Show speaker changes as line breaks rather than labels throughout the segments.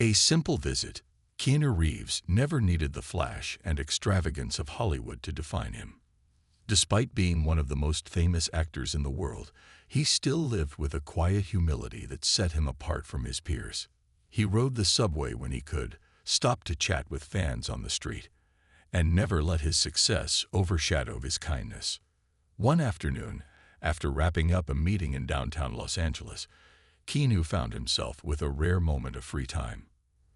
A simple visit. Keanu Reeves never needed the flash and extravagance of Hollywood to define him. Despite being one of the most famous actors in the world, he still lived with a quiet humility that set him apart from his peers. He rode the subway when he could, stopped to chat with fans on the street, and never let his success overshadow his kindness. One afternoon, after wrapping up a meeting in downtown Los Angeles, Keanu found himself with a rare moment of free time.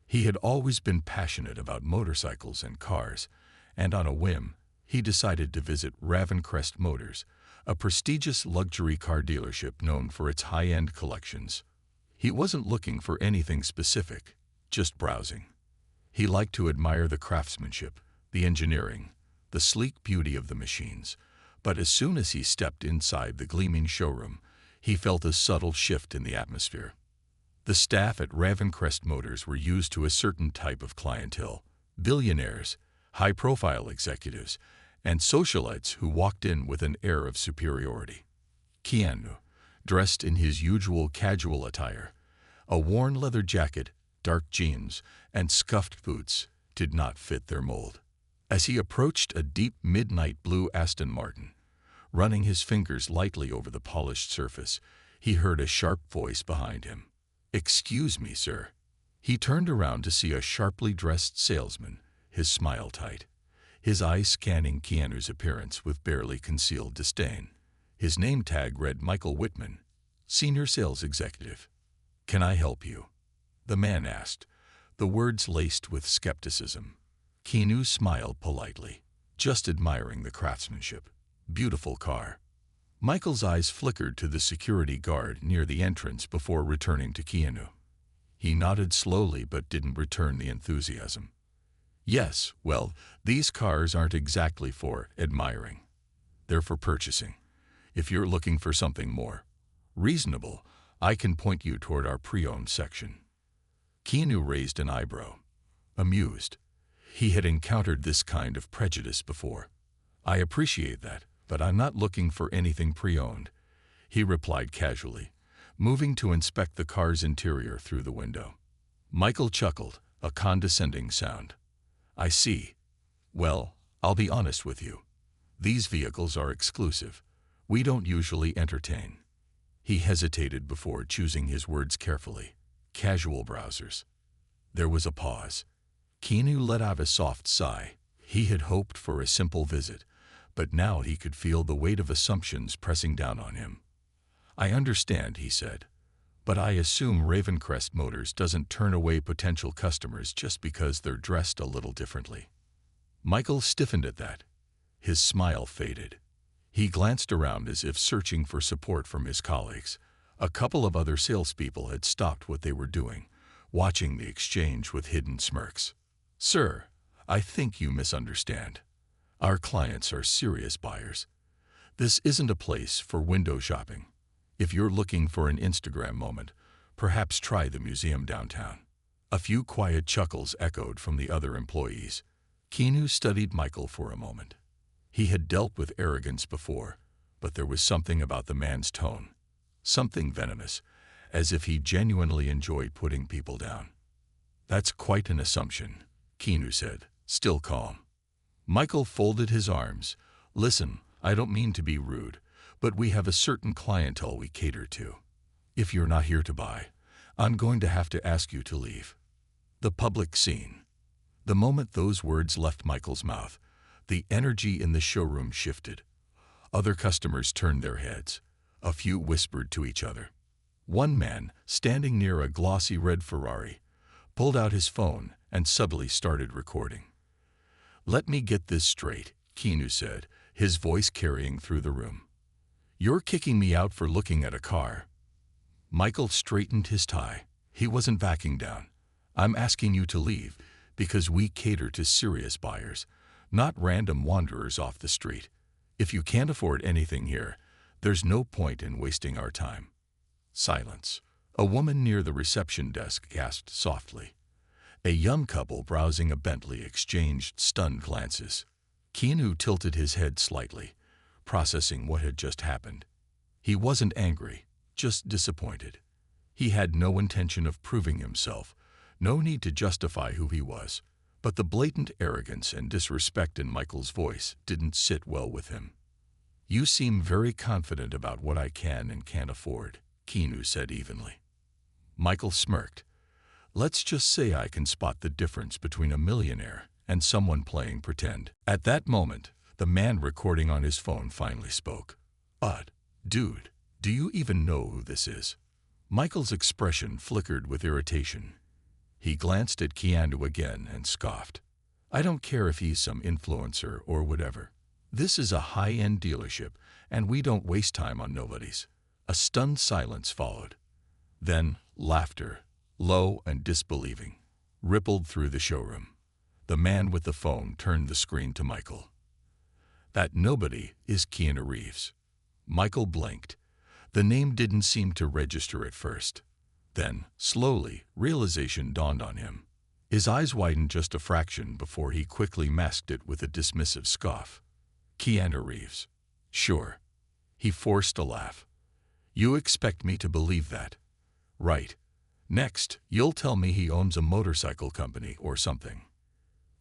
He had always been passionate about motorcycles and cars, and on a whim, he decided to visit Ravencrest Motors, a prestigious luxury car dealership known for its high-end collections. He wasn't looking for anything specific, just browsing. He liked to admire the craftsmanship, the engineering, the sleek beauty of the machines, but as soon as he stepped inside the gleaming showroom, he felt a subtle shift in the atmosphere. The staff at Ravencrest Motors were used to a certain type of clientele: billionaires, high-profile executives, and socialites who walked in with an air of superiority. Keanu, dressed in his usual casual attire, a worn leather jacket, dark jeans, and scuffed boots, did not fit their mold. As he approached a deep midnight blue Aston Martin, running his fingers lightly over the polished surface, he heard a sharp voice behind him. "Excuse me, sir." He turned around to see a sharply dressed salesman, his smile tight, his eyes scanning Keanu's appearance with barely concealed disdain. His name tag read Michael Whitman, Senior Sales Executive. "Can I help you?" the man asked, the words laced with skepticism. Keanu smiled politely, just admiring the craftsmanship. "Beautiful car." Michael's eyes flickered to the security guard near the entrance before returning to Keanu. He nodded slowly but didn't return the enthusiasm. "Yes, well, these cars aren't exactly for admiring. They're for purchasing. If you're looking for something more reasonable, I can point you toward our pre-owned section." Keanu raised an eyebrow, amused. He had encountered this kind of prejudice before. "I appreciate that, but I'm not looking for anything pre-owned," he replied casually, moving to inspect the car's interior through the window. Michael chuckled, a condescending sound. "I see. Well, I'll be honest with you. These vehicles are exclusive. We don't usually entertain." He hesitated before choosing his words carefully. "Casual browsers." There was a pause. Keanu let out a soft sigh. He had hoped for a simple visit, but now he could feel the weight of assumptions pressing down on him. "I understand," he said, "but I assume Ravencrest Motors doesn't turn away potential customers just because they're dressed a little differently." Michael stiffened at that. His smile faded. He glanced around as if searching for support from his colleagues. A couple of other salespeople had stopped what they were doing, watching the exchange with hidden smirks. "Sir, I think you misunderstand. Our clients are serious buyers. This isn't a place for window shopping. If you're looking for an Instagram moment, perhaps try the museum downtown." A few quiet chuckles echoed from the other employees. Keanu studied Michael for a moment. He had dealt with arrogance before, but there was something about the man's tone, something venomous, as if he genuinely enjoyed putting people down. "That's quite an assumption," Keanu said, still calm. Michael folded his arms. "Listen, I don't mean to be rude, but we have a certain clientele we cater to. If you're not here to buy, I'm going to have to ask you to leave." The public scene. The moment those words left Michael's mouth, the energy in the showroom shifted. Other customers turned their heads. A few whispered to each other. One man, standing near a glossy red Ferrari, pulled out his phone and suddenly started recording. "Let me get this straight," Keanu said, his voice carrying through the room. "You're kicking me out for looking at a car." Michael straightened his tie. He wasn't backing down. "I'm asking you to leave because we cater to serious buyers, not random wanderers off the street. If you can't afford anything here, there's no point in wasting our time." Silence. A woman near the reception desk gasped softly. A young couple browsing a Bentley exchanged stunned glances. Keanu tilted his head slightly, processing what had just happened. He wasn't angry, just disappointed. He had no intention of proving himself, No need to justify who he was, but the blatant arrogance and disrespect in Michael's voice didn't sit well with him. "You seem very confident about what I can and can't afford," Keanu said evenly. Michael smirked. "Let's just say I can spot the difference between a millionaire and someone playing pretend." At that moment, the man recording on his phone finally spoke. Dude, do you even know who this is?" Michael's expression flickered with irritation. He glanced at Keanu again and scoffed. "I don't care if he's some influencer or whatever. This is a high-end dealership, and we don't waste time on nobodies." A stunned silence followed. Then laughter, low and disbelieving, rippled through the showroom. The man with the phone turned the screen to Michael. "That nobody is Keanu Reeves." Michael blinked. The name didn't seem to register at first. Then, slowly, realization dawned on him. His eyes widened just a fraction before he quickly masked it with a dismissive scoff. "Keanu Reeves. Sure." He forced a laugh. "You expect me to believe that? Right. Next, you'll tell me he owns a motorcycle company or something."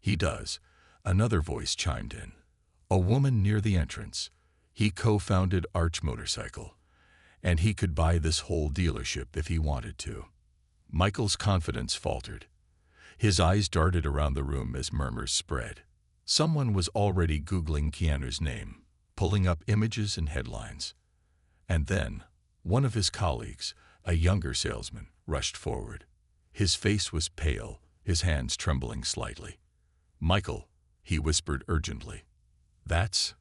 "He does," another voice chimed in. "A woman near the entrance. He co-founded Arch Motorcycle, and he could buy this whole dealership if he wanted to." Michael's confidence faltered. His eyes darted around the room as murmurs spread. Someone was already Googling Keanu's name, pulling up images and headlines. And then, one of his colleagues, a younger salesman, rushed forward. His face was pale, his hands trembling slightly. "Michael," he whispered urgently. That's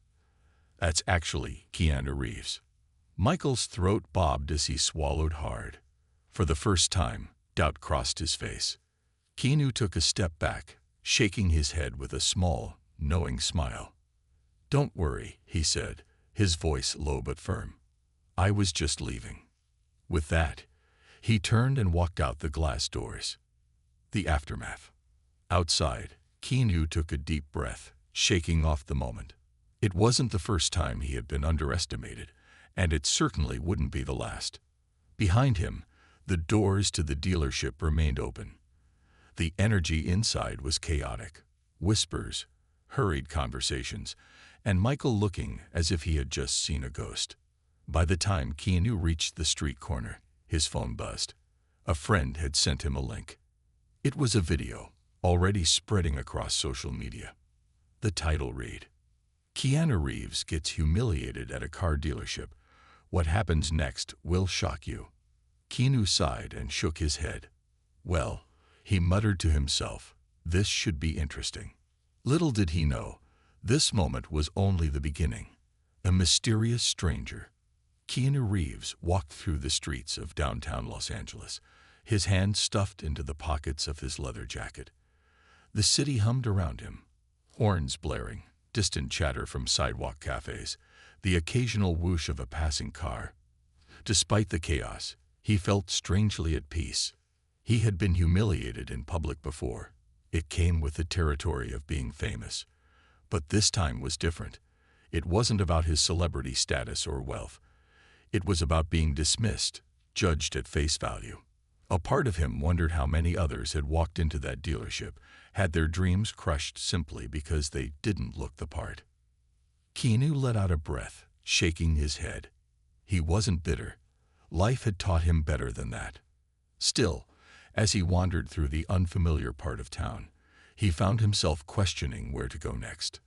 actually Keanu Reeves." Michael's throat bobbed as he swallowed hard. For the first time, doubt crossed his face. Keanu took a step back, shaking his head with a small, knowing smile. "Don't worry," he said, his voice low but firm. "I was just leaving." With that, he turned and walked out the glass doors. The aftermath. Outside, Keanu took a deep breath, shaking off the moment. It wasn't the first time he had been underestimated, and it certainly wouldn't be the last. Behind him, the doors to the dealership remained open. The energy inside was chaotic. Whispers, hurried conversations, and Michael looking as if he had just seen a ghost. By the time Keanu reached the street corner, his phone buzzed. A friend had sent him a link. It was a video, already spreading across social media. The title read, "Keanu Reeves gets humiliated at a car dealership. What happens next will shock you." Keanu sighed and shook his head. "Well," he muttered to himself, "this should be interesting." Little did he know, this moment was only the beginning. A mysterious stranger. Keanu Reeves walked through the streets of downtown Los Angeles, his hands stuffed into the pockets of his leather jacket. The city hummed around him, horns blaring, distant chatter from sidewalk cafes, the occasional whoosh of a passing car. Despite the chaos, he felt strangely at peace. He had been humiliated in public before. It came with the territory of being famous. But this time was different. It wasn't about his celebrity status or wealth. It was about being dismissed, judged at face value. A part of him wondered how many others had walked into that dealership, had their dreams crushed simply because they didn't look the part. Keanu let out a breath, shaking his head. He wasn't bitter. Life had taught him better than that. Still, as he wandered through the unfamiliar part of town, he found himself questioning where to go next.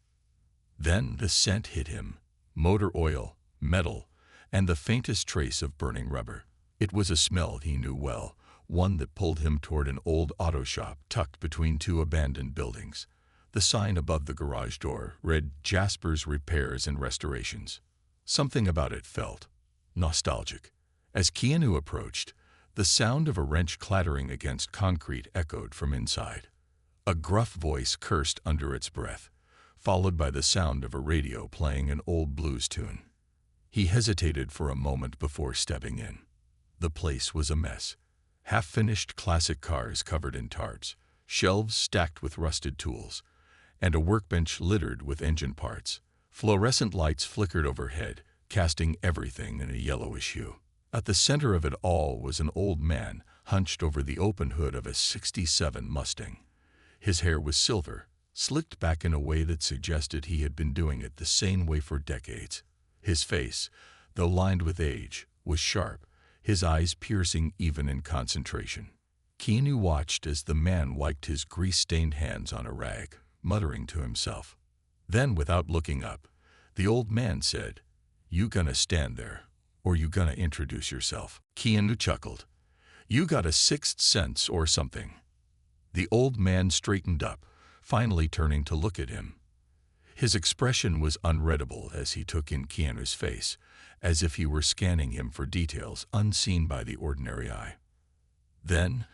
Then the scent hit him, motor oil, metal, and the faintest trace of burning rubber. It was a smell he knew well, one that pulled him toward an old auto shop tucked between two abandoned buildings. The sign above the garage door read Jasper's Repairs and Restorations. Something about it felt nostalgic. As Keanu approached, the sound of a wrench clattering against concrete echoed from inside. A gruff voice cursed under its breath, followed by the sound of a radio playing an old blues tune. He hesitated for a moment before stepping in. The place was a mess. Half-finished classic cars covered in tarps, shelves stacked with rusted tools, and a workbench littered with engine parts. Fluorescent lights flickered overhead, casting everything in a yellowish hue. At the center of it all was an old man, hunched over the open hood of a '67 Mustang. His hair was silver, slicked back in a way that suggested he had been doing it the same way for decades. His face, though lined with age, was sharp, his eyes piercing even in concentration. Keanu watched as the man wiped his grease-stained hands on a rag, muttering to himself. Then, without looking up, the old man said, "You gonna stand there, or you gonna introduce yourself?" Keanu chuckled. "You got a sixth sense or something." The old man straightened up, finally turning to look at him. His expression was unreadable as he took in Keanu's face, as if he were scanning him for details unseen by the ordinary eye. Then,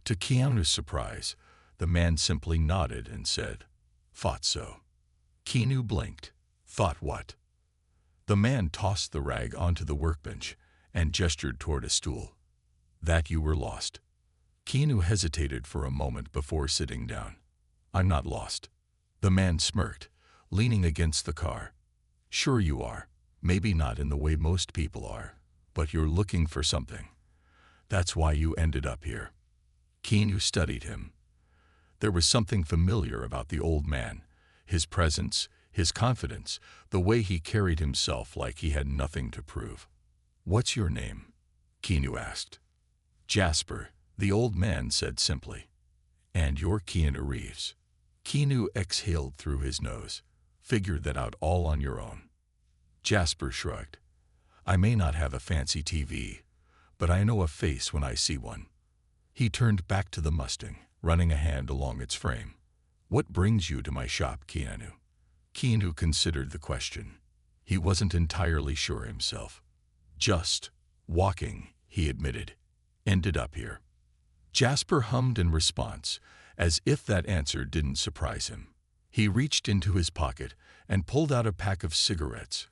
to Keanu's surprise, the man simply nodded and said, "Thought so." Keanu blinked. Thought what? The man tossed the rag onto the workbench and gestured toward a stool. "That you were lost." Keanu hesitated for a moment before sitting down. "I'm not lost." The man smirked, leaning against the car. "Sure you are. Maybe not in the way most people are, but you're looking for something. That's why you ended up here." Keanu studied him. There was something familiar about the old man, his presence, his confidence, the way he carried himself like he had nothing to prove. "What's your name?" Keanu asked. "Jasper," the old man said simply. "And you're Keanu Reeves." Keanu exhaled through his nose. "Figured that out all on your own." Jasper shrugged. "I may not have a fancy TV, but I know a face when I see one." He turned back to the Mustang, running a hand along its frame. "What brings you to my shop, Keanu?" Keanu considered the question. He wasn't entirely sure himself. "Just walking," he admitted. "Ended up here." Jasper hummed in response, as if that answer didn't surprise him. He reached into his pocket and pulled out a pack of cigarettes,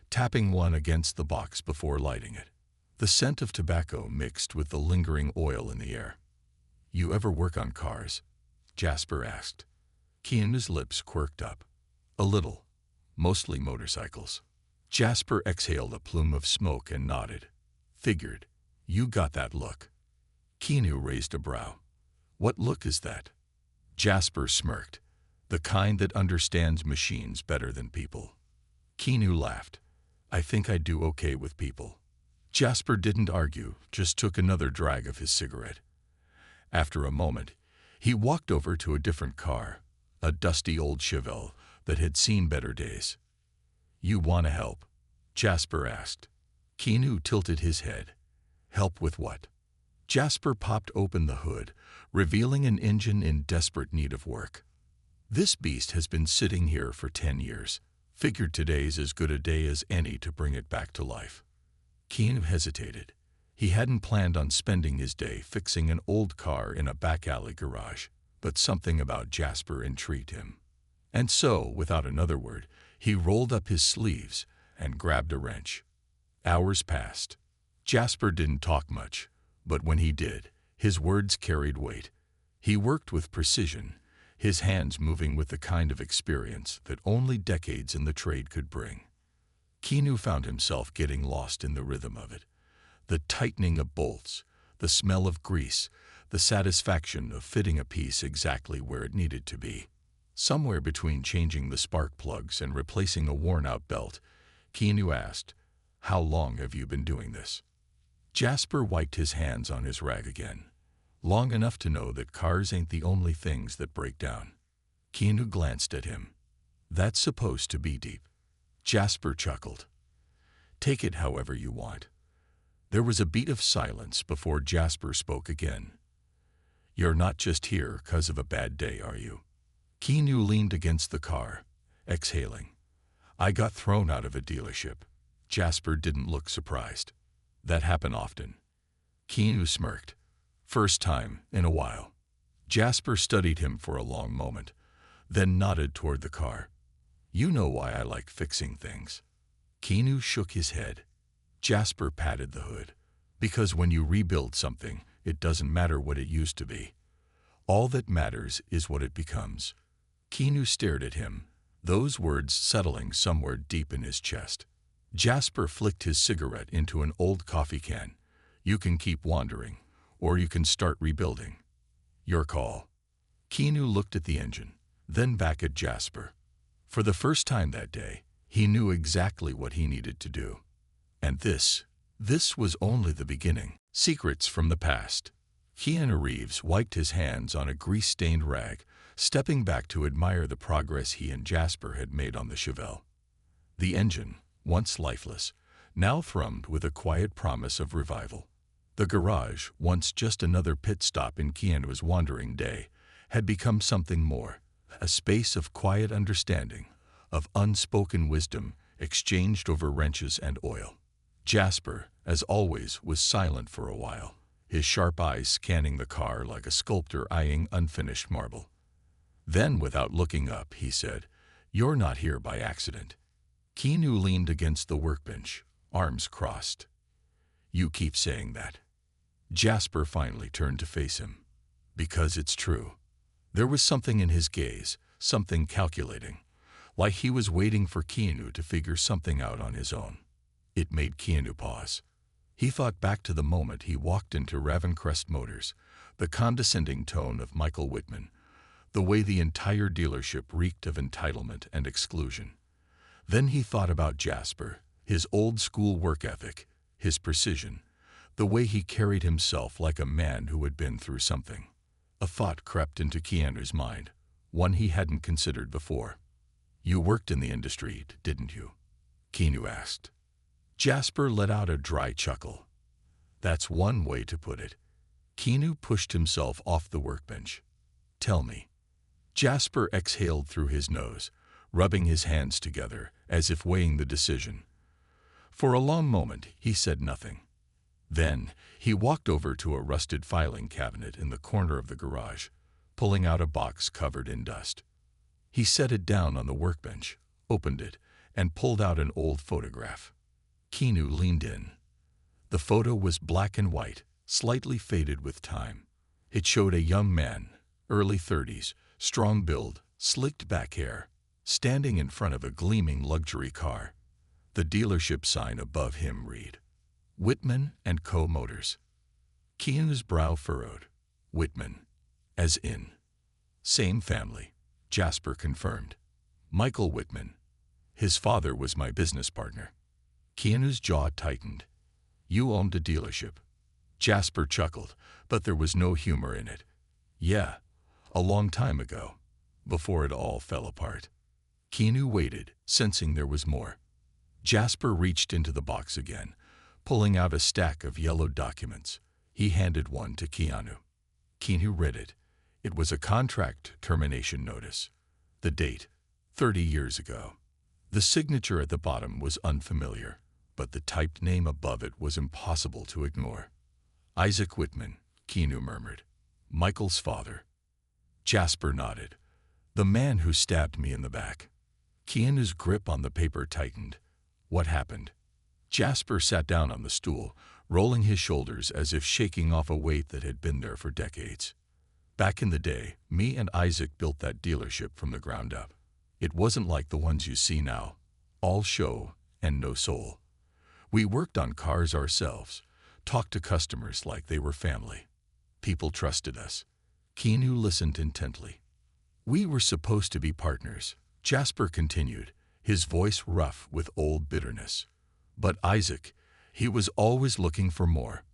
tapping one against the box before lighting it. The scent of tobacco mixed with the lingering oil in the air. "You ever work on cars?" Jasper asked. Keanu's lips quirked up. "A little. Mostly motorcycles." Jasper exhaled a plume of smoke and nodded. "Figured. You got that look." Keanu raised a brow. "What look is that?" Jasper smirked. "The kind that understands machines better than people." Keanu laughed. "I think I do okay with people." Jasper didn't argue, just took another drag of his cigarette. After a moment, he walked over to a different car, a dusty old Chevelle that had seen better days. "You want to help?" Jasper asked. Keanu tilted his head. "Help with what?" Jasper popped open the hood, revealing an engine in desperate need of work. "This beast has been sitting here for 10 years. Figured today's as good a day as any to bring it back to life." Keanu hesitated. He hadn't planned on spending his day fixing an old car in a back alley garage, but something about Jasper intrigued him. And so, without another word, he rolled up his sleeves and grabbed a wrench. Hours passed. Jasper didn't talk much, but when he did, his words carried weight. He worked with precision, his hands moving with the kind of experience that only decades in the trade could bring. Keanu found himself getting lost in the rhythm of it. The tightening of bolts, the smell of grease, the satisfaction of fitting a piece exactly where it needed to be. Somewhere between changing the spark plugs and replacing a worn-out belt, Keanu asked, "How long have you been doing this?" Jasper wiped his hands on his rag again. "Long enough to know that cars ain't the only things that break down." Keanu glanced at him. "That's supposed to be deep." Jasper chuckled. "Take it however you want." There was a beat of silence before Jasper spoke again. "You're not just here 'cause of a bad day, are you?" Keanu leaned against the car, exhaling. "I got thrown out of a dealership." Jasper didn't look surprised. "That happen often?" Keanu smirked. "First time in a while." Jasper studied him for a long moment, then nodded toward the car. "You know why I like fixing things." Keanu shook his head. Jasper patted the hood. "Because when you rebuild something, it doesn't matter what it used to be. All that matters is what it becomes." Keanu stared at him, those words settling somewhere deep in his chest. Jasper flicked his cigarette into an old coffee can. "You can keep wandering, or you can start rebuilding. Your call." Keanu looked at the engine, then back at Jasper. For the first time that day, he knew exactly what he needed to do. And this was only the beginning. Secrets from the past. Keanu Reeves wiped his hands on a grease-stained rag, stepping back to admire the progress he and Jasper had made on the Chevelle. The engine, once lifeless, now thrummed with a quiet promise of revival. The garage, once just another pit stop in Keanu's wandering day, had become something more, a space of quiet understanding, of unspoken wisdom exchanged over wrenches and oil. Jasper, as always, was silent for a while, his sharp eyes scanning the car like a sculptor eyeing unfinished marble. Then, without looking up, he said, "You're not here by accident." Keanu leaned against the workbench, arms crossed. "You keep saying that." Jasper finally turned to face him. "Because it's true." There was something in his gaze, something calculating, like he was waiting for Keanu to figure something out on his own. It made Keanu pause. He thought back to the moment he walked into Ravencrest Motors, the condescending tone of Michael Whitman, the way the entire dealership reeked of entitlement and exclusion. Then he thought about Jasper, his old-school work ethic, his precision, the way he carried himself like a man who had been through something. A thought crept into Keanu's mind, one he hadn't considered before. "You worked in the industry, didn't you?" Keanu asked. Jasper let out a dry chuckle. "That's one way to put it." Keanu pushed himself off the workbench. "Tell me." Jasper exhaled through his nose, rubbing his hands together as if weighing the decision. For a long moment, he said nothing. Then, he walked over to a rusted filing cabinet in the corner of the garage, pulling out a box covered in dust. He set it down on the workbench, opened it, and pulled out an old photograph. Keanu leaned in. The photo was black and white, slightly faded with time. It showed a young man, early 30s, strong build, slicked back hair, standing in front of a gleaming luxury car. The dealership sign above him read, "Whitman & Co. Motors." Keanu's brow furrowed. "Whitman, as in?" "Same family," Jasper confirmed. "Michael Whitman. His father was my business partner." Keanu's jaw tightened. "You owned a dealership." Jasper chuckled, but there was no humor in it. "Yeah, a long time ago, before it all fell apart." Keanu waited, sensing there was more. Jasper reached into the box again, pulling out a stack of yellowed documents. He handed one to Keanu. Keanu read it. It was a contract termination notice. The date, 30 years ago. The signature at the bottom was unfamiliar, but the typed name above it was impossible to ignore. "Isaac Whitman," Keanu murmured. "Michael's father." Jasper nodded. "The man who stabbed me in the back." Keanu's grip on the paper tightened. "What happened?" Jasper sat down on the stool, rolling his shoulders as if shaking off a weight that had been there for decades. "Back in the day, me and Isaac built that dealership from the ground up. It wasn't like the ones you see now, all show and no soul. We worked on cars ourselves, talked to customers like they were family. People trusted us." Keanu listened intently. "We were supposed to be partners," Jasper continued, his voice rough with old bitterness. "But Isaac, he was always looking for more.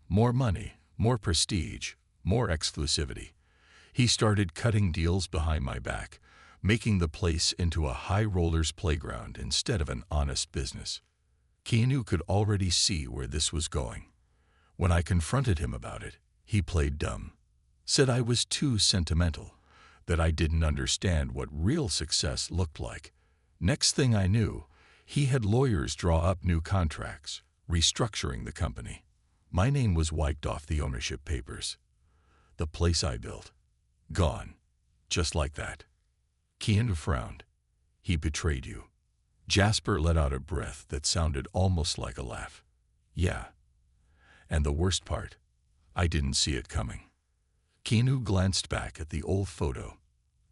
More money, more prestige, more exclusivity. He started cutting deals behind my back, making the place into a high roller's playground instead of an honest business." Keanu could already see where this was going. When I confronted him about it, he played dumb. Said I was too sentimental, that I didn't understand what real success looked like. Next thing I knew, he had lawyers draw up new contracts, restructuring the company. My name was wiped off the ownership papers. The place I built, gone, just like that. Keanu frowned. "He betrayed you." Jasper let out a breath that sounded almost like a laugh. "Yeah. And the worst part, I didn't see it coming." Keanu glanced back at the old photo.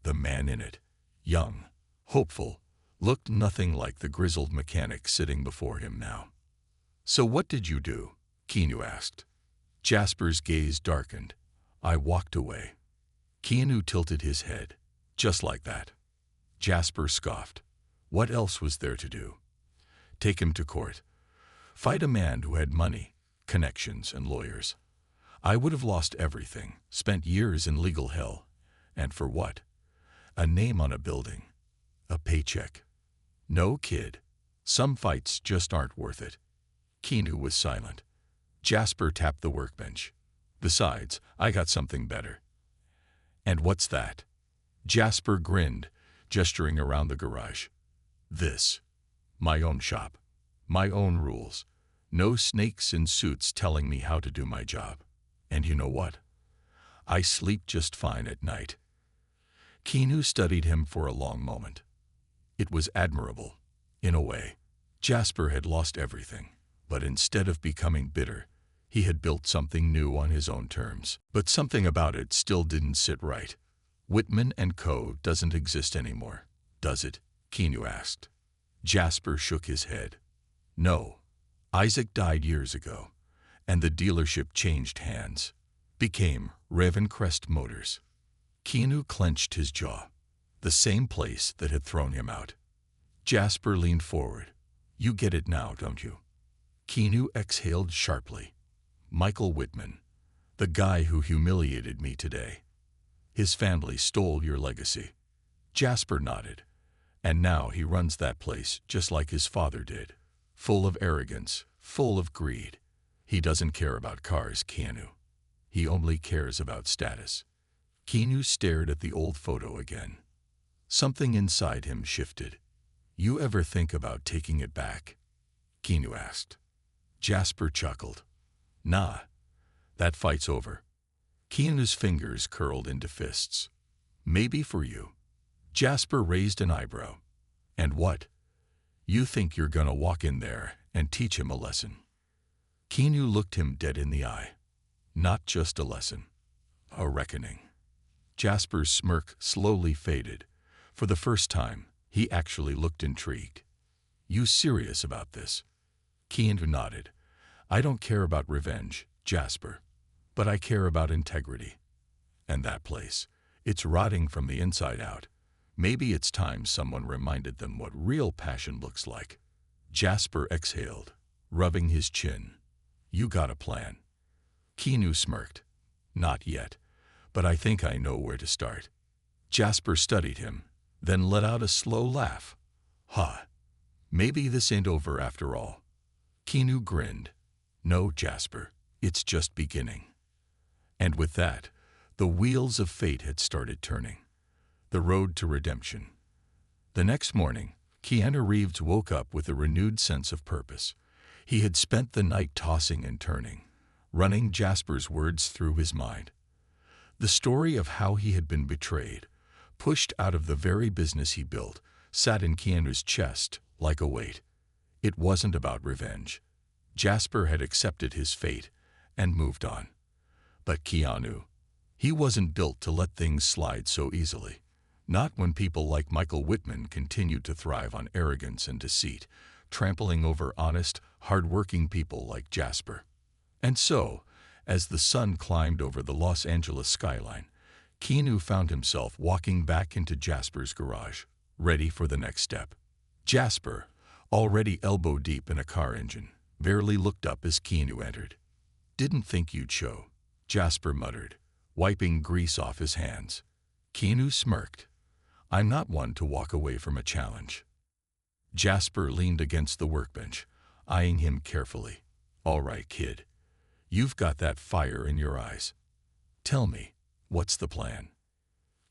The man in it, young, hopeful, looked nothing like the grizzled mechanic sitting before him now. "So what did you do?" Keanu asked. Jasper's gaze darkened. I walked away. Keanu tilted his head. Just like that. Jasper scoffed. What else was there to do? Take him to court. Fight a man who had money, connections, and lawyers. I would have lost everything, spent years in legal hell. And for what? A name on a building. A paycheck. No, kid. Some fights just aren't worth it. Keanu was silent. Jasper tapped the workbench. Besides, I got something better. And what's that? Jasper grinned, gesturing around the garage. This. My own shop. My own rules. No snakes in suits telling me how to do my job. And you know what? I sleep just fine at night. Keanu studied him for a long moment. It was admirable, in a way. Jasper had lost everything, but instead of becoming bitter, he had built something new on his own terms. But something about it still didn't sit right. Whitman & Co. doesn't exist anymore, does it? Keanu asked. Jasper shook his head. No. Isaac died years ago, and the dealership changed hands. Became Ravencrest Motors. Keanu clenched his jaw. The same place that had thrown him out. Jasper leaned forward. You get it now, don't you? Keanu exhaled sharply. Michael Whitman, the guy who humiliated me today. His family stole your legacy. Jasper nodded. And now he runs that place just like his father did. Full of arrogance, full of greed. He doesn't care about cars, Keanu. He only cares about status. Keanu stared at the old photo again. Something inside him shifted. You ever think about taking it back? Keanu asked. Jasper chuckled. Nah, that fight's over. Keanu's fingers curled into fists. Maybe for you. Jasper raised an eyebrow. And what? You think you're gonna walk in there and teach him a lesson? Keanu looked him dead in the eye. Not just a lesson. A reckoning. Jasper's smirk slowly faded. For the first time, he actually looked intrigued. You serious about this? Keanu nodded. I don't care about revenge, Jasper. But I care about integrity. And that place, it's rotting from the inside out. Maybe it's time someone reminded them what real passion looks like. Jasper exhaled, rubbing his chin. You got a plan. Keanu smirked. Not yet, but I think I know where to start. Jasper studied him, then let out a slow laugh. Ha! Maybe this ain't over after all. Keanu grinned. No, Jasper, it's just beginning. And with that, the wheels of fate had started turning. The road to redemption. The next morning, Keanu Reeves woke up with a renewed sense of purpose. He had spent the night tossing and turning, running Jasper's words through his mind. The story of how he had been betrayed, pushed out of the very business he built, sat in Keanu's chest like a weight. It wasn't about revenge. Jasper had accepted his fate and moved on. But Keanu, he wasn't built to let things slide so easily. Not when people like Michael Whitman continued to thrive on arrogance and deceit, trampling over honest, hard-working people like Jasper. And so, as the sun climbed over the Los Angeles skyline, Keanu found himself walking back into Jasper's garage, ready for the next step. Jasper, already elbow-deep in a car engine, barely looked up as Keanu entered. Didn't think you'd show, Jasper muttered, wiping grease off his hands. Keanu smirked. I'm not one to walk away from a challenge. Jasper leaned against the workbench, eyeing him carefully. All right, kid. You've got that fire in your eyes. Tell me, what's the plan?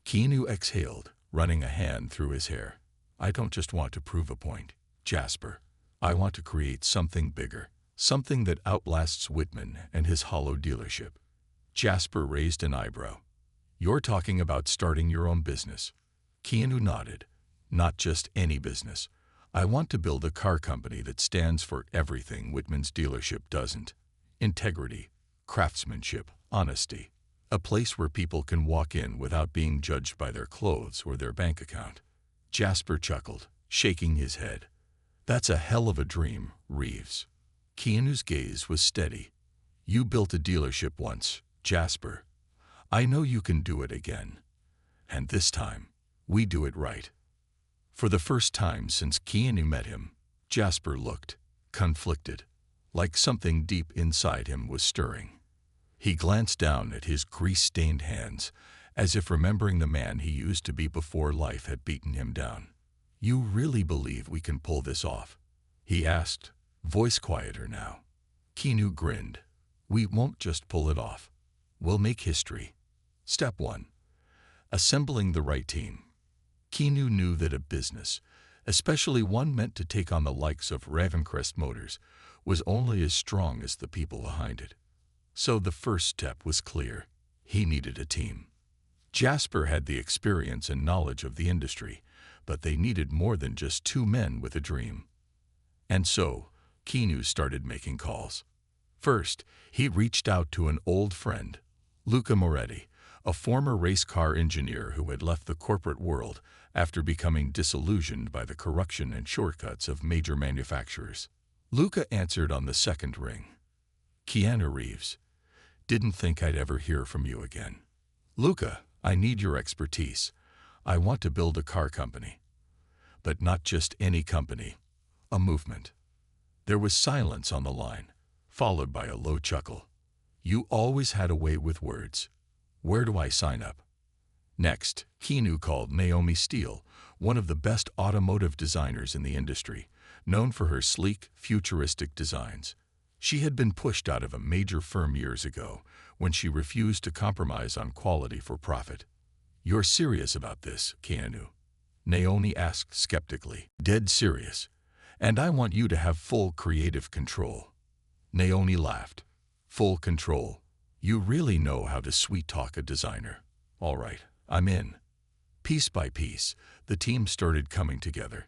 Keanu exhaled, running a hand through his hair. I don't just want to prove a point, Jasper. I want to create something bigger, something that outlasts Whitman and his hollow dealership. Jasper raised an eyebrow. You're talking about starting your own business. Keanu nodded. Not just any business. I want to build a car company that stands for everything Whitman's dealership doesn't. Integrity, craftsmanship, honesty. A place where people can walk in without being judged by their clothes or their bank account. Jasper chuckled, shaking his head. That's a hell of a dream, Reeves. Keanu's gaze was steady. You built a dealership once, Jasper. I know you can do it again. And this time, we do it right. For the first time since Keanu met him, Jasper looked conflicted, like something deep inside him was stirring. He glanced down at his grease-stained hands, as if remembering the man he used to be before life had beaten him down. You really believe we can pull this off? He asked, voice quieter now. Keanu grinned. We won't just pull it off. We'll make history. Step 1. Assembling the right team. Keanu knew that a business, especially one meant to take on the likes of Ravencrest Motors, was only as strong as the people behind it. So the first step was clear. He needed a team. Jasper had the experience and knowledge of the industry, but they needed more than just two men with a dream. And so, Keanu started making calls. First, he reached out to an old friend, Luca Moretti, a former race car engineer who had left the corporate world after becoming disillusioned by the corruption and shortcuts of major manufacturers. Luca answered on the second ring. Keanu Reeves. Didn't think I'd ever hear from you again. Luca, I need your expertise. I want to build a car company. But not just any company, a movement. There was silence on the line, followed by a low chuckle. You always had a way with words. Where do I sign up? Next, Keanu called Naomi Steele, one of the best automotive designers in the industry, known for her sleek, futuristic designs. She had been pushed out of a major firm years ago when she refused to compromise on quality for profit. You're serious about this, Keanu? Naomi asked skeptically. Dead serious. And I want you to have full creative control. Naomi laughed. Full control. You really know how to sweet-talk a designer. All right, I'm in. Piece by piece, the team started coming together.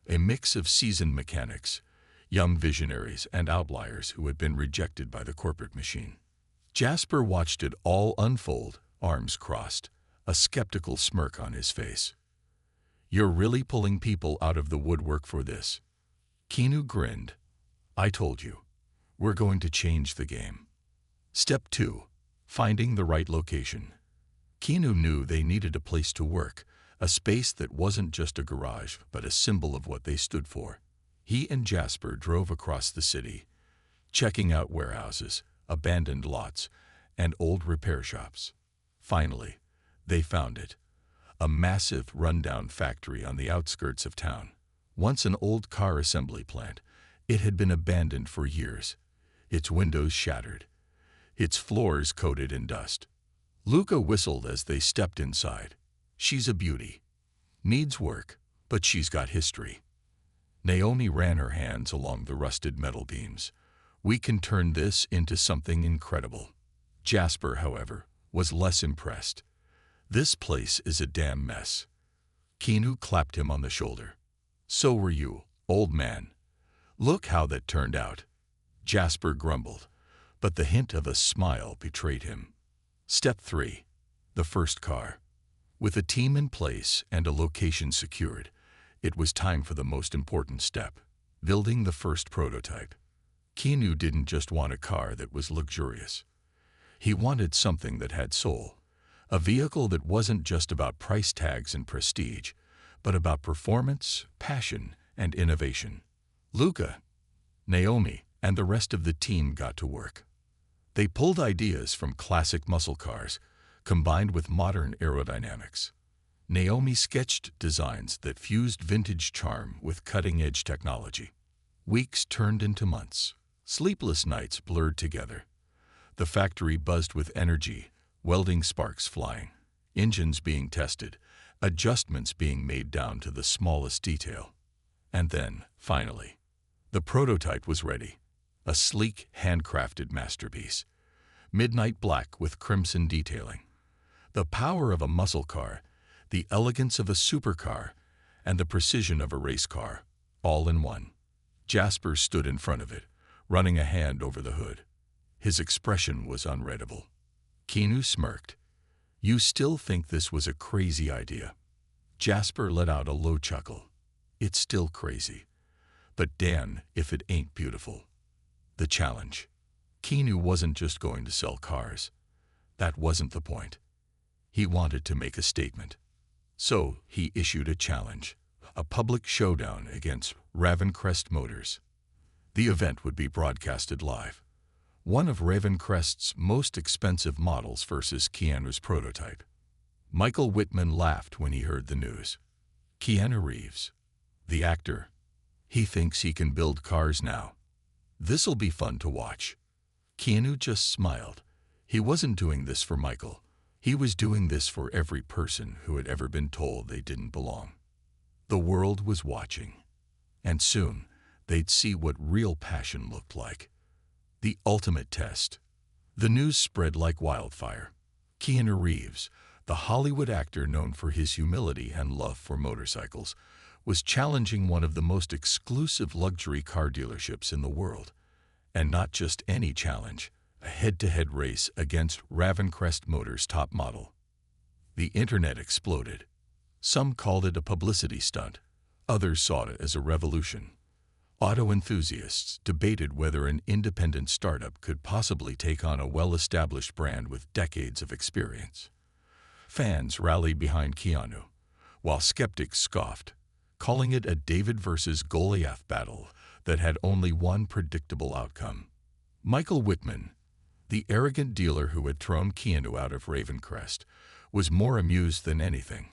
A mix of seasoned mechanics, young visionaries, and outliers who had been rejected by the corporate machine. Jasper watched it all unfold, arms crossed, a skeptical smirk on his face. You're really pulling people out of the woodwork for this? Keanu grinned. I told you. We're going to change the game. Step 2. Finding the right location. Keanu knew they needed a place to work, a space that wasn't just a garage, but a symbol of what they stood for. He and Jasper drove across the city, checking out warehouses, abandoned lots, and old repair shops. Finally, they found it. A massive, rundown factory on the outskirts of town. Once an old car assembly plant, it had been abandoned for years, its windows shattered, its floors coated in dust. Luca whistled as they stepped inside. She's a beauty. Needs work, but she's got history. Naomi ran her hands along the rusted metal beams. We can turn this into something incredible. Jasper, however, was less impressed. This place is a damn mess. Keanu clapped him on the shoulder. So were you, old man. Look how that turned out. Jasper grumbled, but the hint of a smile betrayed him. Step 3. The first car. With a team in place and a location secured, it was time for the most important step, building the first prototype. Keanu didn't just want a car that was luxurious. He wanted something that had soul, a vehicle that wasn't just about price tags and prestige, but about performance, passion, and innovation. Luca, Naomi, and the rest of the team got to work. They pulled ideas from classic muscle cars, combined with modern aerodynamics. Naomi sketched designs that fused vintage charm with cutting-edge technology. Weeks turned into months. Sleepless nights blurred together. The factory buzzed with energy, welding sparks flying, engines being tested, adjustments being made down to the smallest detail. And then, finally, the prototype was ready. A sleek, handcrafted masterpiece. Midnight black with crimson detailing. The power of a muscle car, the elegance of a supercar, and the precision of a race car, all in one. Jasper stood in front of it, running a hand over the hood. His expression was unreadable. Keanu smirked. You still think this was a crazy idea? Jasper let out a low chuckle. It's still crazy. But damn if it ain't beautiful. The challenge. Keanu wasn't just going to sell cars. That wasn't the point. He wanted to make a statement. So he issued a challenge, a public showdown against Ravencrest Motors. The event would be broadcasted live. One of Ravencrest's most expensive models versus Keanu's prototype. Michael Whitman laughed when he heard the news. Keanu Reeves, the actor, he thinks he can build cars now. This'll be fun to watch. Keanu just smiled. He wasn't doing this for Michael. He was doing this for every person who had ever been told they didn't belong. The world was watching. And soon, they'd see what real passion looked like. The ultimate test. The news spread like wildfire. Keanu Reeves, the Hollywood actor known for his humility and love for motorcycles, was challenging one of the most exclusive luxury car dealerships in the world. And not just any challenge, a head-to-head race against Ravencrest Motors' top model. The internet exploded. Some called it a publicity stunt. Others saw it as a revolution. Auto enthusiasts debated whether an independent startup could possibly take on a well-established brand with decades of experience. Fans rallied behind Keanu, while skeptics scoffed, calling it a David versus Goliath battle that had only one predictable outcome. Michael Whitman, the arrogant dealer who had thrown Keanu out of Ravencrest, was more amused than anything.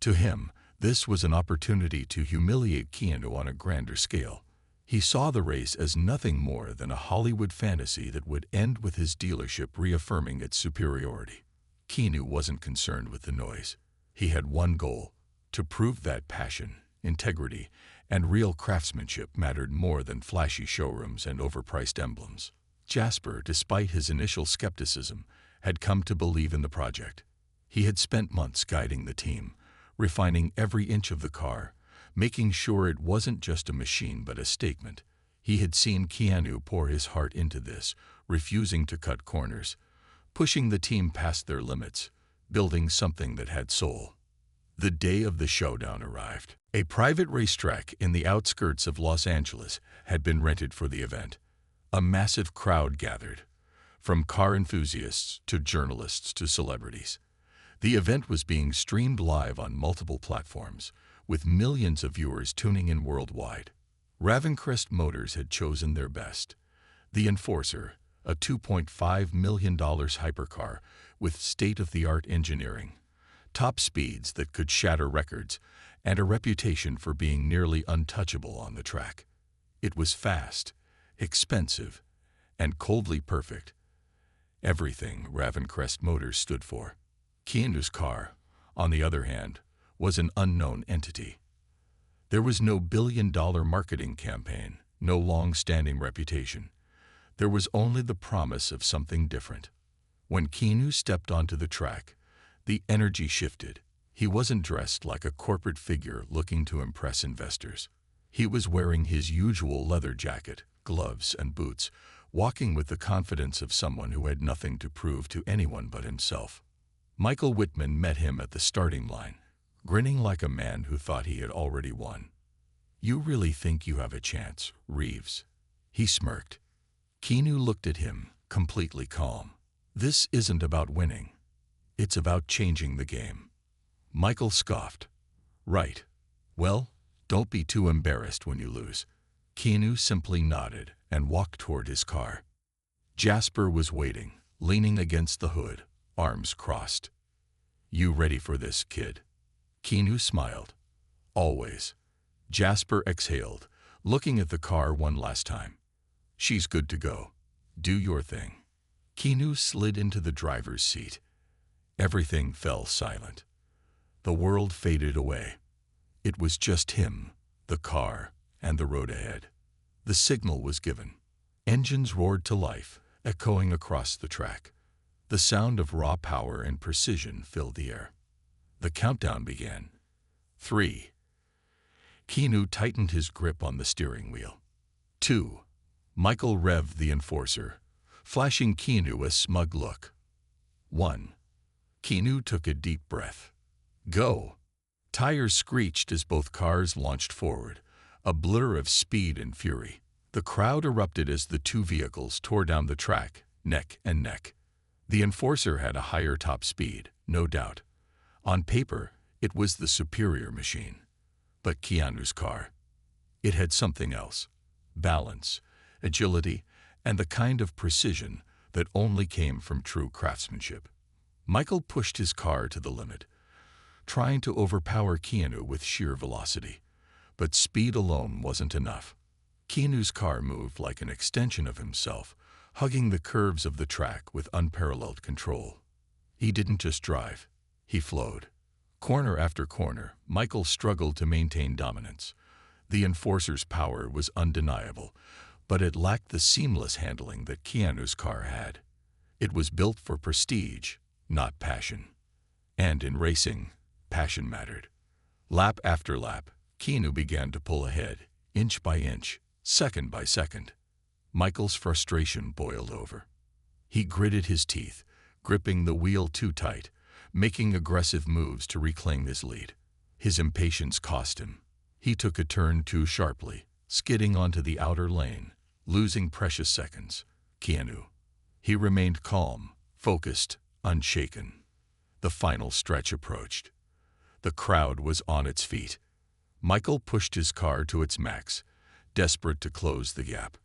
To him, this was an opportunity to humiliate Keanu on a grander scale. He saw the race as nothing more than a Hollywood fantasy that would end with his dealership reaffirming its superiority. Keanu wasn't concerned with the noise. He had one goal: to prove that passion, integrity, and real craftsmanship mattered more than flashy showrooms and overpriced emblems. Jasper, despite his initial skepticism, had come to believe in the project. He had spent months guiding the team, refining every inch of the car, making sure it wasn't just a machine but a statement. He had seen Keanu pour his heart into this, refusing to cut corners, pushing the team past their limits, building something that had soul. The day of the showdown arrived. A private racetrack in the outskirts of Los Angeles had been rented for the event. A massive crowd gathered, from car enthusiasts to journalists to celebrities. The event was being streamed live on multiple platforms, with millions of viewers tuning in worldwide. Ravencrest Motors had chosen their best. The Enforcer, a $2.5 million hypercar with state-of-the-art engineering, top speeds that could shatter records, and a reputation for being nearly untouchable on the track. It was fast, expensive, and coldly perfect. Everything Ravencrest Motors stood for. Keanu's car, on the other hand, was an unknown entity. There was no billion-dollar marketing campaign, no long-standing reputation. There was only the promise of something different. When Keanu stepped onto the track, the energy shifted. He wasn't dressed like a corporate figure looking to impress investors. He was wearing his usual leather jacket, gloves, and boots, walking with the confidence of someone who had nothing to prove to anyone but himself. Michael Whitman met him at the starting line, grinning like a man who thought he had already won. "You really think you have a chance, Reeves?" He smirked. Keanu looked at him, completely calm. "This isn't about winning. It's about changing the game." Michael scoffed. "Right. Well, don't be too embarrassed when you lose." Keanu simply nodded and walked toward his car. Jasper was waiting, leaning against the hood, arms crossed. "You ready for this, kid?" Keanu smiled. "Always." Jasper exhaled, looking at the car one last time. "She's good to go. Do your thing." Keanu slid into the driver's seat. Everything fell silent. The world faded away. It was just him, the car, and the road ahead. The signal was given. Engines roared to life, echoing across the track. The sound of raw power and precision filled the air. The countdown began. 3. Keanu tightened his grip on the steering wheel. 2. Michael revved the Enforcer, flashing Keanu a smug look. 1. Keanu took a deep breath. Go! Tires screeched as both cars launched forward, a blur of speed and fury. The crowd erupted as the two vehicles tore down the track, neck and neck. The enforcer had a higher top speed, no doubt. On paper, it was the superior machine. But Keanu's car, it had something else: balance, agility, and the kind of precision that only came from true craftsmanship. Michael pushed his car to the limit, trying to overpower Keanu with sheer velocity. But speed alone wasn't enough. Keanu's car moved like an extension of himself, hugging the curves of the track with unparalleled control. He didn't just drive, he flowed. Corner after corner, Michael struggled to maintain dominance. The enforcer's power was undeniable, but it lacked the seamless handling that Keanu's car had. It was built for prestige, not passion. And in racing, passion mattered. Lap after lap, Keanu began to pull ahead, inch by inch, second by second. Michael's frustration boiled over. He gritted his teeth, gripping the wheel too tight, making aggressive moves to reclaim his lead. His impatience cost him. He took a turn too sharply, skidding onto the outer lane, losing precious seconds. Keanu. He remained calm, focused, unshaken. The final stretch approached. The crowd was on its feet. Michael pushed his car to its max, desperate to close the gap.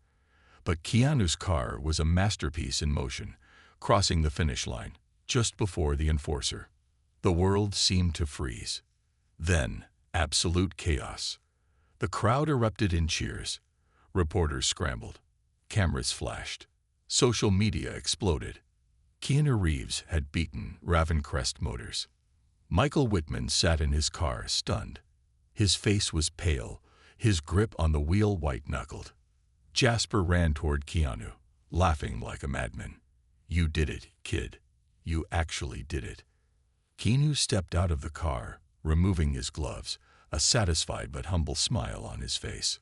But Keanu's car was a masterpiece in motion, crossing the finish line just before the enforcer. The world seemed to freeze. Then, absolute chaos. The crowd erupted in cheers. Reporters scrambled. Cameras flashed. Social media exploded. Keanu Reeves had beaten Ravencrest Motors. Michael Whitman sat in his car, stunned. His face was pale, his grip on the wheel white-knuckled. Jasper ran toward Keanu, laughing like a madman. "You did it, kid. You actually did it." Keanu stepped out of the car, removing his gloves, a satisfied but humble smile on his face.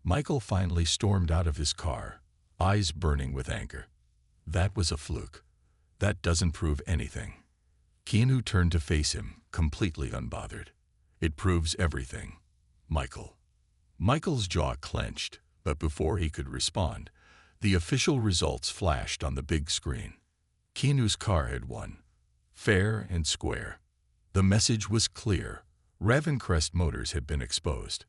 Michael finally stormed out of his car, eyes burning with anger. "That was a fluke. That doesn't prove anything." Keanu turned to face him, completely unbothered. "It proves everything, Michael." Michael's jaw clenched, but before he could respond, the official results flashed on the big screen. Keanu's car had won, fair and square. The message was clear. Ravencrest Motors had been exposed.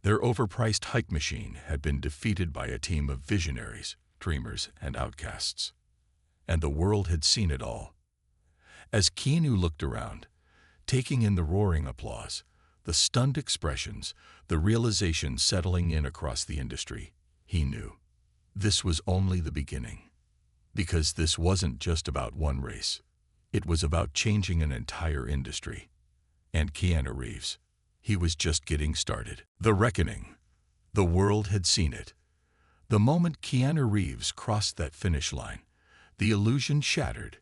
Their overpriced hike machine had been defeated by a team of visionaries, dreamers, and outcasts. And the world had seen it all. As Keanu looked around, taking in the roaring applause, the stunned expressions, the realization settling in across the industry, he knew this was only the beginning. Because this wasn't just about one race. It was about changing an entire industry. And Keanu Reeves, he was just getting started. The reckoning. The world had seen it. The moment Keanu Reeves crossed that finish line, the illusion shattered.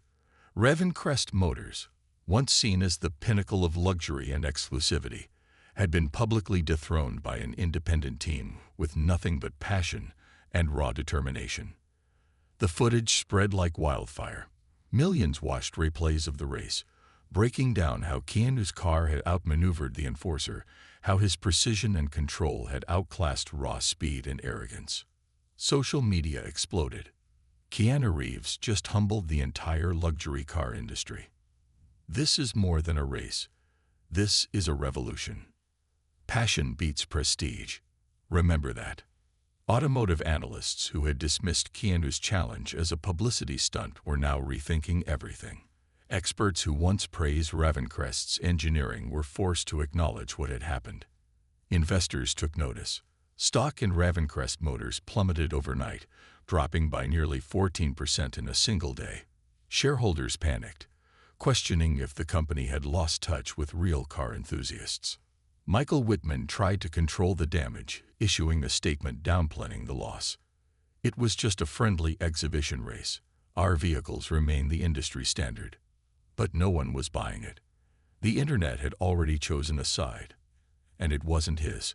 Ravencrest Motors, once seen as the pinnacle of luxury and exclusivity, had been publicly dethroned by an independent team with nothing but passion and raw determination. The footage spread like wildfire. Millions watched replays of the race, breaking down how Keanu's car had outmaneuvered the enforcer, how his precision and control had outclassed raw speed and arrogance. Social media exploded. Keanu Reeves just humbled the entire luxury car industry. This is more than a race. This is a revolution. Passion beats prestige. Remember that. Automotive analysts who had dismissed Keanu's challenge as a publicity stunt were now rethinking everything. Experts who once praised Ravencrest's engineering were forced to acknowledge what had happened. Investors took notice. Stock in Ravencrest Motors plummeted overnight, dropping by nearly 14% in a single day. Shareholders panicked, questioning if the company had lost touch with real car enthusiasts. Michael Whitman tried to control the damage, issuing a statement downplaying the loss. "It was just a friendly exhibition race. Our vehicles remain the industry standard." But no one was buying it. The internet had already chosen a side, and it wasn't his.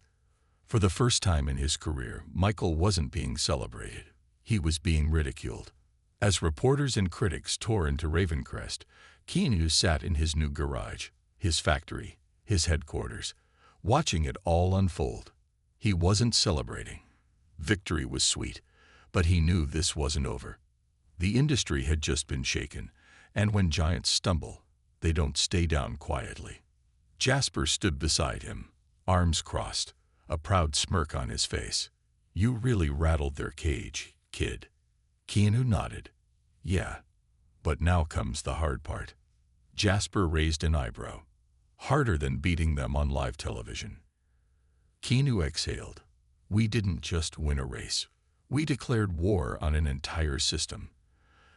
For the first time in his career, Michael wasn't being celebrated. He was being ridiculed. As reporters and critics tore into Ravencrest, Keanu sat in his new garage, his factory, his headquarters, watching it all unfold. He wasn't celebrating. Victory was sweet, but he knew this wasn't over. The industry had just been shaken, and when giants stumble, they don't stay down quietly. Jasper stood beside him, arms crossed, a proud smirk on his face. "You really rattled their cage, kid." Keanu nodded. "Yeah, but now comes the hard part." Jasper raised an eyebrow. "Harder than beating them on live television." Keanu exhaled. "We didn't just win a race. We declared war on an entire system.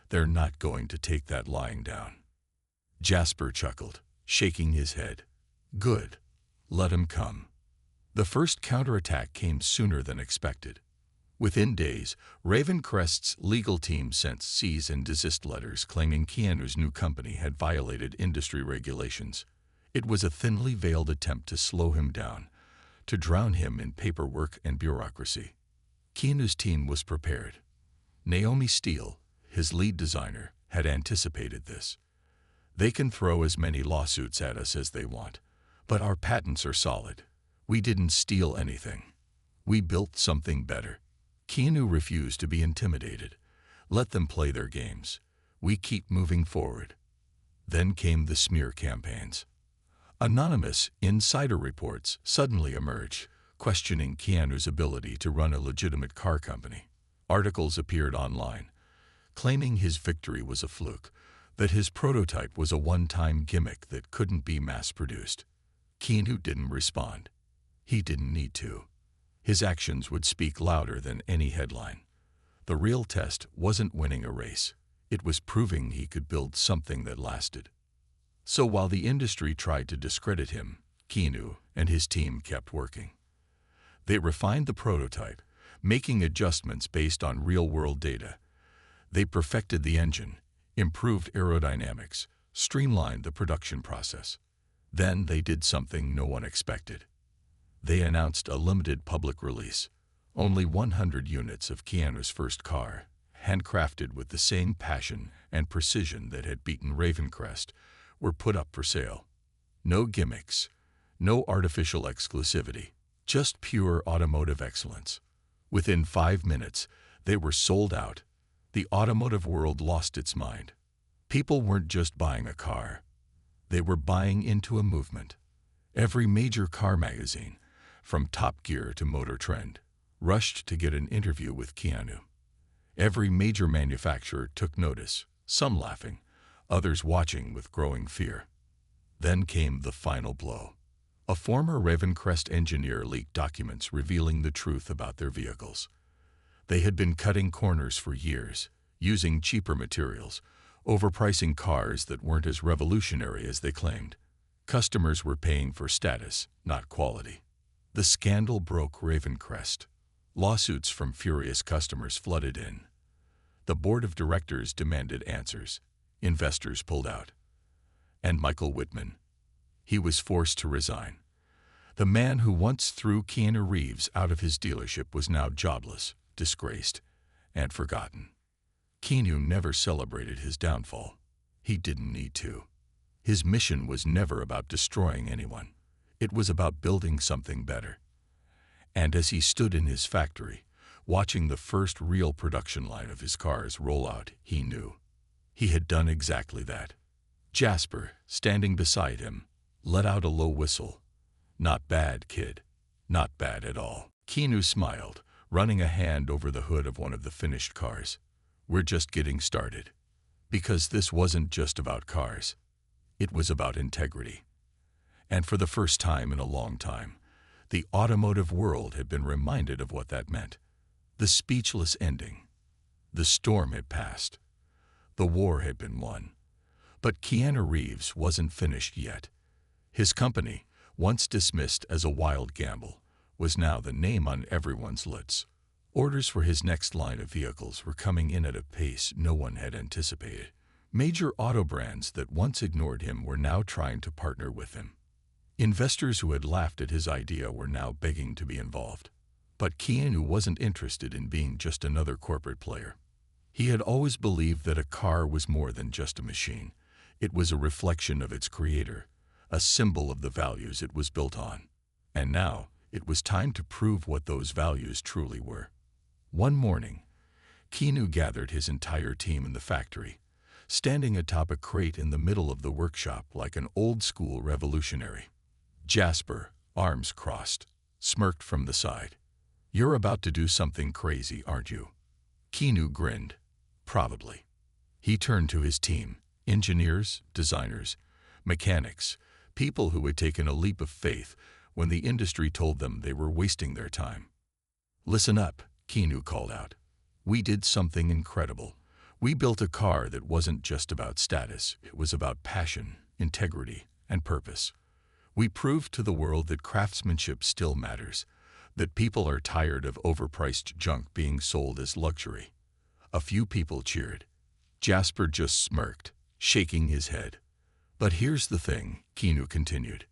They're not going to take that lying down." Jasper chuckled, shaking his head. "Good. Let him come." The first counterattack came sooner than expected. Within days, Ravencrest's legal team sent cease and desist letters claiming Keanu's new company had violated industry regulations. It was a thinly veiled attempt to slow him down, to drown him in paperwork and bureaucracy. Keanu's team was prepared. Naomi Steele, his lead designer, had anticipated this. "They can throw as many lawsuits at us as they want, but our patents are solid. We didn't steal anything. We built something better." Keanu refused to be intimidated. "Let them play their games. We keep moving forward." Then came the smear campaigns. Anonymous insider reports suddenly emerged, questioning Keanu's ability to run a legitimate car company. Articles appeared online, claiming his victory was a fluke, that his prototype was a one-time gimmick that couldn't be mass-produced. Keanu didn't respond. He didn't need to. His actions would speak louder than any headline. The real test wasn't winning a race. It was proving he could build something that lasted. So while the industry tried to discredit him, Keanu and his team kept working. They refined the prototype, making adjustments based on real-world data. They perfected the engine, improved aerodynamics, streamlined the production process. Then they did something no one expected. They announced a limited public release. Only 100 units of Keanu's first car, handcrafted with the same passion and precision that had beaten Ravencrest, were put up for sale. No gimmicks, no artificial exclusivity, just pure automotive excellence. Within 5 minutes, they were sold out. The automotive world lost its mind. People weren't just buying a car. They were buying into a movement. Every major car magazine, from Top Gear to Motor Trend, rushed to get an interview with Keanu. Every major manufacturer took notice, some laughing, others watching with growing fear. Then came the final blow. A former Ravencrest engineer leaked documents revealing the truth about their vehicles. They had been cutting corners for years, using cheaper materials, overpricing cars that weren't as revolutionary as they claimed. Customers were paying for status, not quality. The scandal broke Ravencrest. Lawsuits from furious customers flooded in. The board of directors demanded answers. Investors pulled out. And Michael Whitman. He was forced to resign. The man who once threw Keanu Reeves out of his dealership was now jobless, disgraced, and forgotten. Keanu never celebrated his downfall. He didn't need to. His mission was never about destroying anyone. It was about building something better. And as he stood in his factory, watching the first real production line of his cars roll out, he knew. He had done exactly that. Jasper, standing beside him, let out a low whistle. "Not bad, kid. Not bad at all." Keanu smiled, running a hand over the hood of one of the finished cars. "We're just getting started." Because this wasn't just about cars. It was about integrity. And for the first time in a long time, the automotive world had been reminded of what that meant. The speechless ending. The storm had passed. The war had been won. But Keanu Reeves wasn't finished yet. His company, once dismissed as a wild gamble, was now the name on everyone's lips. Orders for his next line of vehicles were coming in at a pace no one had anticipated. Major auto brands that once ignored him were now trying to partner with him. Investors who had laughed at his idea were now begging to be involved. But Keanu wasn't interested in being just another corporate player. He had always believed that a car was more than just a machine. It was a reflection of its creator, a symbol of the values it was built on. And now, it was time to prove what those values truly were. One morning, Keanu gathered his entire team in the factory, standing atop a crate in the middle of the workshop like an old-school revolutionary. Jasper, arms crossed, smirked from the side. "You're about to do something crazy, aren't you?" Keanu grinned. "Probably." He turned to his team, engineers, designers, mechanics, people who had taken a leap of faith when the industry told them they were wasting their time. "Listen up," Keanu called out. "We did something incredible. We built a car that wasn't just about status, it was about passion, integrity, and purpose. We proved to the world that craftsmanship still matters, that people are tired of overpriced junk being sold as luxury." A few people cheered. Jasper just smirked, shaking his head. "But here's the thing," Keanu continued.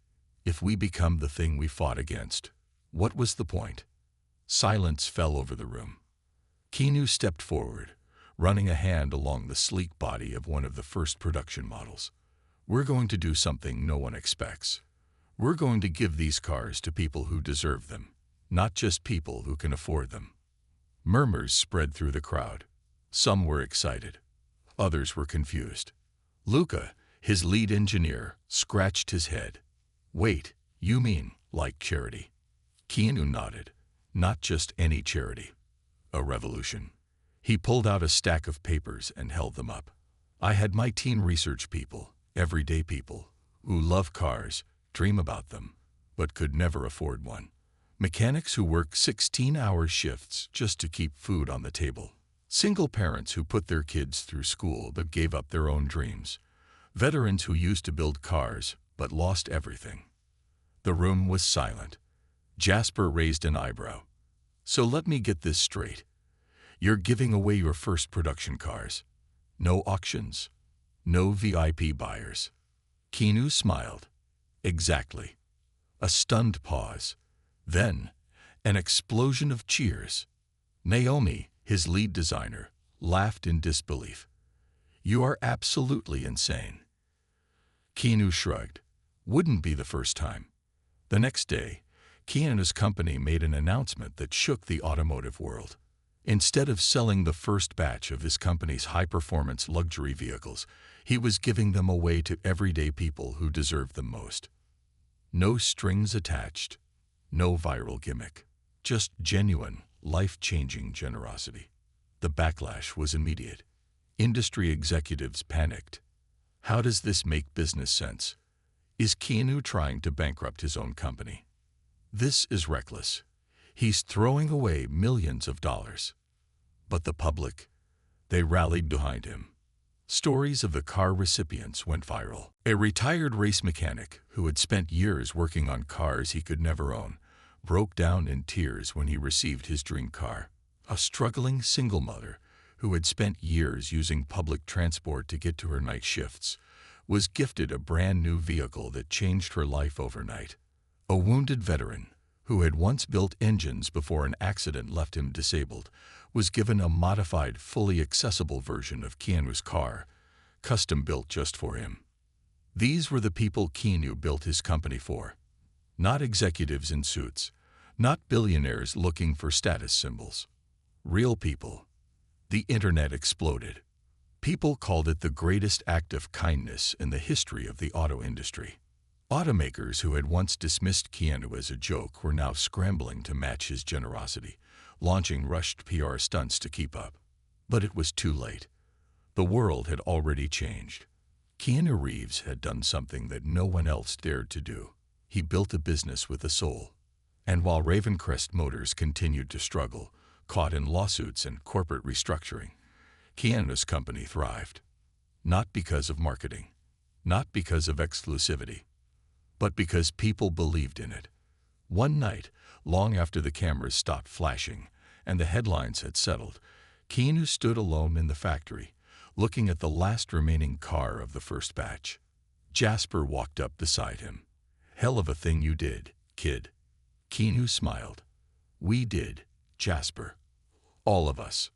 "If we become the thing we fought against, what was the point?" Silence fell over the room. Keanu stepped forward, running a hand along the sleek body of one of the first production models. "We're going to do something no one expects. We're going to give these cars to people who deserve them, not just people who can afford them." Murmurs spread through the crowd. Some were excited. Others were confused. Luca, his lead engineer, scratched his head. "Wait, you mean like charity?" Keanu nodded. "Not just any charity. A revolution." He pulled out a stack of papers and held them up. "I had my team research people, everyday people, who love cars, dream about them, but could never afford one. Mechanics who work 16-hour shifts just to keep food on the table. Single parents who put their kids through school but gave up their own dreams. Veterans who used to build cars but lost everything." The room was silent. Jasper raised an eyebrow. "So let me get this straight. You're giving away your first production cars. No auctions. No VIP buyers." Keanu smiled. "Exactly." A stunned pause. Then, an explosion of cheers. Naomi, his lead designer, laughed in disbelief. "You are absolutely insane." Keanu shrugged. "Wouldn't be the first time." The next day, Keanu's company made an announcement that shook the automotive world. Instead of selling the first batch of his company's high-performance luxury vehicles, he was giving them away to everyday people who deserved them most. No strings attached, no viral gimmick, just genuine, life-changing generosity. The backlash was immediate. Industry executives panicked. How does this make business sense? Is Keanu trying to bankrupt his own company? This is reckless. He's throwing away millions of dollars. But the public, they rallied behind him. Stories of the car recipients went viral. A retired race mechanic who had spent years working on cars he could never own broke down in tears when he received his dream car. A struggling single mother who had spent years using public transport to get to her night shifts was gifted a brand new vehicle that changed her life overnight. A wounded veteran who had once built engines before an accident left him disabled was given a modified, fully accessible version of Keanu's car, custom-built just for him. These were the people Keanu built his company for. Not executives in suits, not billionaires looking for status symbols. Real people. The internet exploded. People called it the greatest act of kindness in the history of the auto industry. Automakers who had once dismissed Keanu as a joke were now scrambling to match his generosity, launching rushed PR stunts to keep up. But it was too late. The world had already changed. Keanu Reeves had done something that no one else dared to do. He built a business with a soul. And while Ravencrest Motors continued to struggle, caught in lawsuits and corporate restructuring, Keanu's company thrived. Not because of marketing, not because of exclusivity, but because people believed in it. One night, long after the cameras stopped flashing and the headlines had settled, Keanu stood alone in the factory, looking at the last remaining car of the first batch. Jasper walked up beside him. "Hell of a thing you did, kid." Keanu smiled. "We did, Jasper. All of us."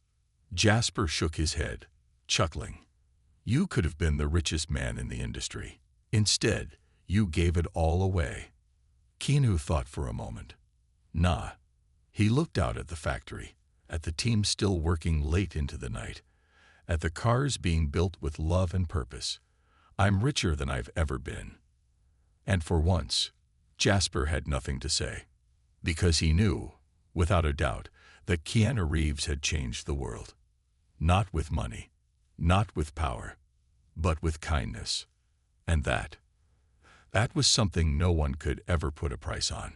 Jasper shook his head, chuckling. "You could have been the richest man in the industry. Instead, you gave it all away." Keanu thought for a moment. Nah. He looked out at the factory, at the team still working late into the night, at the cars being built with love and purpose. I'm richer than I've ever been. And for once, Jasper had nothing to say, because he knew, without a doubt, that Keanu Reeves had changed the world. Not with money, not with power, but with kindness. And that was something no one could ever put a price on.